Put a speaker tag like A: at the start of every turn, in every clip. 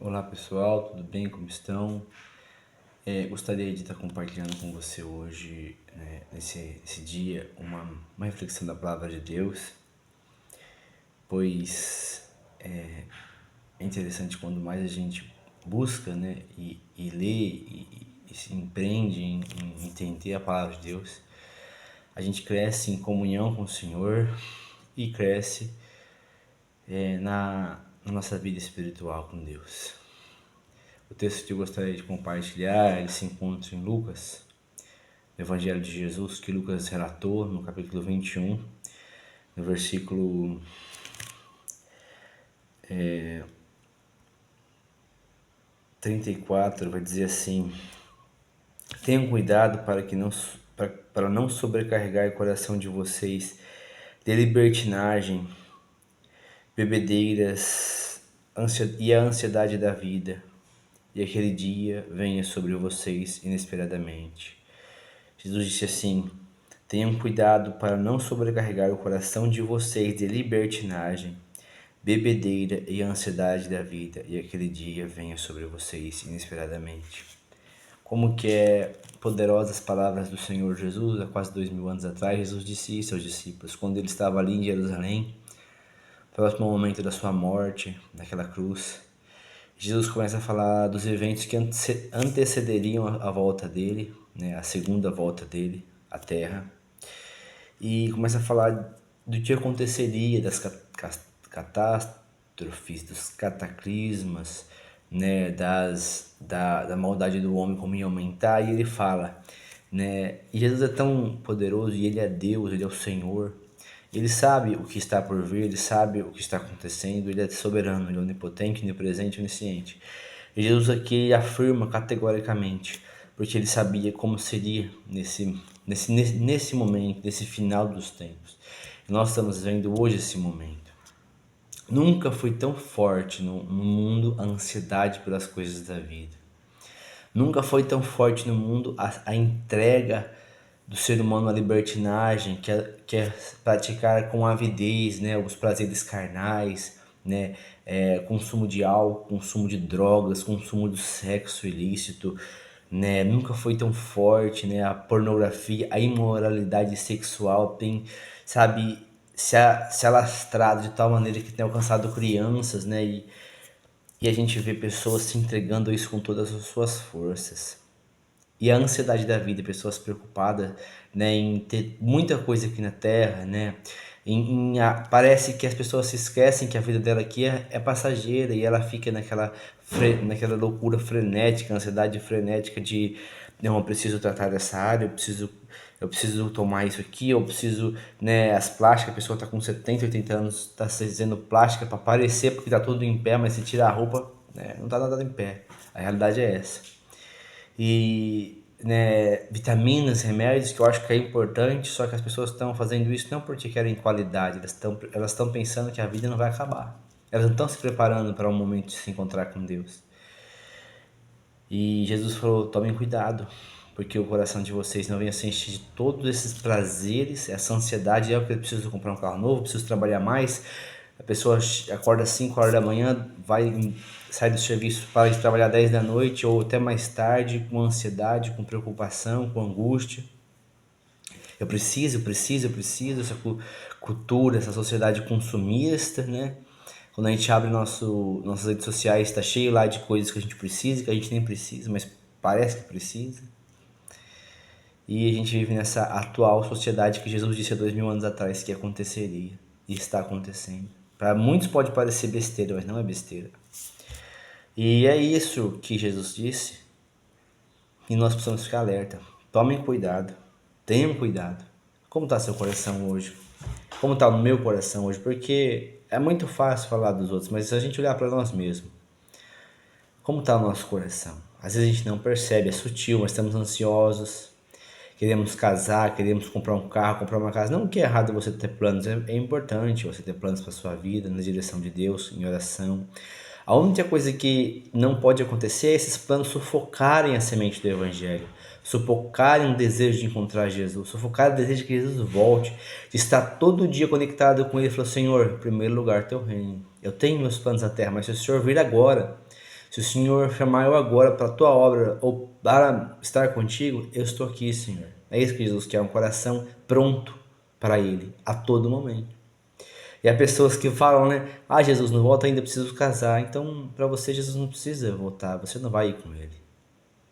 A: Olá pessoal, tudo bem? Como estão? Gostaria de estar compartilhando com você hoje, nesse dia, uma reflexão da palavra de Deus, pois é interessante quando mais a gente busca, e lê e se empreende em entender a palavra de Deus, a gente cresce em comunhão com o Senhor e cresce na nossa vida espiritual com Deus. O texto que eu gostaria de compartilhar, ele se encontra em Lucas, no Evangelho de Jesus, que Lucas relatou no capítulo 21, no versículo 34, vai dizer assim: tenham cuidado para não sobrecarregar o coração de vocês de libertinagem, bebedeiras e a ansiedade da vida, e aquele dia venha sobre vocês inesperadamente. Jesus disse assim: tenham cuidado para não sobrecarregar o coração de vocês de libertinagem, bebedeira e ansiedade da vida, e aquele dia venha sobre vocês inesperadamente. Como que é poderosas palavras do Senhor Jesus, há quase 2000 anos atrás. Jesus disse isso aos discípulos, quando ele estava ali em Jerusalém, próximo ao momento da sua morte, naquela cruz. Jesus começa a falar dos eventos que antecederiam a volta dele, a segunda volta dele à Terra, e começa a falar do que aconteceria, das catástrofes, dos cataclismas, da maldade do homem como ia aumentar, e ele fala, e Jesus é tão poderoso, e ele é Deus, ele é o Senhor, ele sabe o que está por vir, ele sabe o que está acontecendo, ele é soberano, ele é onipotente, onipresente, onisciente. E Jesus aqui afirma categoricamente, porque ele sabia como seria nesse momento, nesse final dos tempos. E nós estamos vendo hoje esse momento. Nunca foi tão forte no mundo a ansiedade pelas coisas da vida. Nunca foi tão forte no mundo a entrega do ser humano à libertinagem, que é praticar com avidez, os prazeres carnais, consumo de álcool, consumo de drogas, consumo do sexo ilícito, nunca foi tão forte, a pornografia, a imoralidade sexual tem, sabe, se alastrado de tal maneira que tem alcançado crianças, e a gente vê pessoas se entregando a isso com todas as suas forças. E a ansiedade da vida, pessoas preocupadas, em ter muita coisa aqui na Terra, parece que as pessoas se esquecem que a vida dela aqui é passageira, e ela fica naquela loucura frenética, ansiedade frenética de não, eu preciso tratar dessa área, eu preciso tomar isso aqui, eu preciso, as plásticas, a pessoa está com 70, 80 anos, está se dizendo plástica para parecer, porque está tudo em pé, mas se tirar a roupa, não está nada em pé. A realidade é essa. E vitaminas, remédios, que eu acho que é importante, só que as pessoas estão fazendo isso não porque querem qualidade, elas estão pensando que a vida não vai acabar. Elas não estão se preparando para um momento de se encontrar com Deus. E Jesus falou: tomem cuidado, porque o coração de vocês não venha se encher de todos esses prazeres, essa ansiedade. É o que eu preciso comprar um carro novo, preciso trabalhar mais. A pessoa acorda às 5 horas da manhã, sai do serviço para ir trabalhar 10 da noite ou até mais tarde, com ansiedade, com preocupação, com angústia. Eu preciso, essa cultura, essa sociedade consumista, Quando a gente abre nossas redes sociais, está cheio lá de coisas que a gente precisa, que a gente nem precisa, mas parece que precisa. E a gente vive nessa atual sociedade que Jesus disse há 2000 anos atrás que aconteceria, e está acontecendo. Para muitos pode parecer besteira, mas não é besteira. E é isso que Jesus disse, e nós precisamos ficar alerta. Tomem cuidado, tenham cuidado. Como está seu coração hoje? Como está o meu coração hoje? Porque é muito fácil falar dos outros, mas se a gente olhar para nós mesmos, como está o nosso coração? Às vezes a gente não percebe, é sutil, mas estamos ansiosos, queremos casar, queremos comprar um carro, comprar uma casa. Não que é errado você ter planos, é importante você ter planos para sua vida, na direção de Deus, em oração. A única coisa que não pode acontecer é esses planos sufocarem a semente do Evangelho, sufocarem o desejo de encontrar Jesus, sufocarem o desejo de que Jesus volte, de estar todo dia conectado com Ele e falar: Senhor, em primeiro lugar, Teu reino. Eu tenho meus planos na terra, mas se o Senhor vir agora, Se o Senhor chamar eu agora para a tua obra ou para estar contigo, eu estou aqui, Senhor. É isso que Jesus quer, um coração pronto para Ele, a todo momento. E há pessoas que falam, né? Ah, Jesus, não volta ainda, preciso casar. Então, para você, Jesus não precisa voltar, você não vai ir com Ele.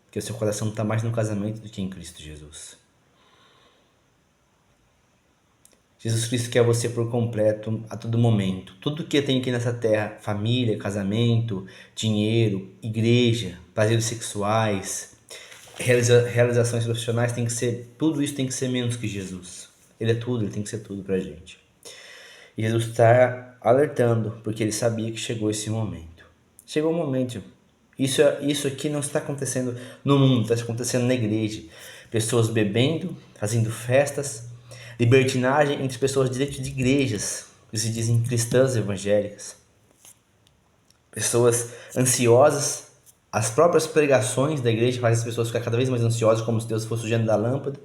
A: Porque o seu coração está mais no casamento do que em Cristo Jesus. Jesus Cristo quer você por completo a todo momento. Tudo que tem aqui nessa terra, família, casamento, dinheiro, igreja, prazeres sexuais, realizações profissionais, tem que ser, tudo isso tem que ser menos que Jesus. Ele é tudo, ele tem que ser tudo pra gente. E Jesus está alertando, porque ele sabia que chegou esse momento. Chegou o momento. Isso aqui não está acontecendo no mundo, está acontecendo na igreja. Pessoas bebendo, fazendo festas, libertinagem entre pessoas dentro de igrejas, que se dizem cristãs evangélicas. Pessoas ansiosas, as próprias pregações da igreja fazem as pessoas ficar cada vez mais ansiosas, como se Deus fosse o gênio da lâmpada,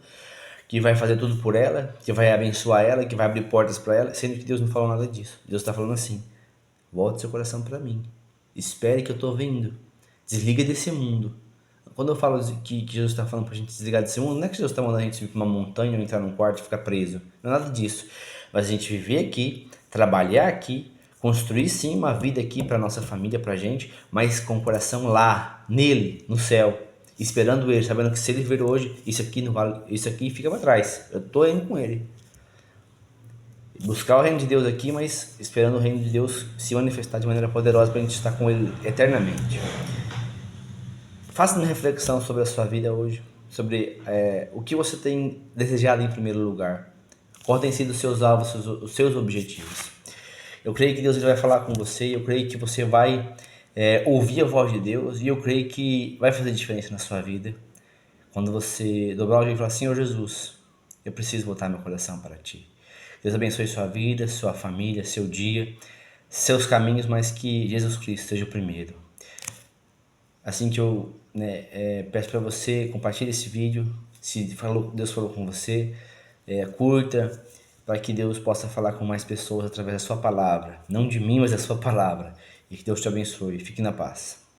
A: que vai fazer tudo por ela, que vai abençoar ela, que vai abrir portas para ela, sendo que Deus não falou nada disso. Deus está falando assim: volte seu coração para mim, espere que eu estou vindo, desliga desse mundo. Quando eu falo que Jesus está falando para a gente desligar desse mundo, não é que Jesus está mandando a gente subir para uma montanha ou entrar num quarto e ficar preso, não é nada disso. Mas a gente viver aqui, trabalhar aqui, construir sim uma vida aqui para nossa família, para a gente, mas com o coração lá, nele, no céu, esperando ele, sabendo que se ele vir hoje, isso aqui não vale, isso aqui fica para trás. Eu tô indo com ele. Buscar o reino de Deus aqui, mas esperando o reino de Deus se manifestar de maneira poderosa para a gente estar com ele eternamente. Faça uma reflexão sobre a sua vida hoje, sobre o que você tem desejado em primeiro lugar. Quais têm sido os seus alvos, os seus objetivos. Eu creio que Deus ele vai falar com você, eu creio que você vai ouvir a voz de Deus, e eu creio que vai fazer diferença na sua vida. Quando você dobrar o joelho e falar: Senhor Jesus, eu preciso botar meu coração para Ti. Deus abençoe sua vida, sua família, seu dia, seus caminhos, mas que Jesus Cristo seja o primeiro. Assim que eu peço para você, compartilhe esse vídeo, se Deus falou com você, curta, para que Deus possa falar com mais pessoas através da sua palavra. Não de mim, mas da sua palavra. E que Deus te abençoe. Fique na paz.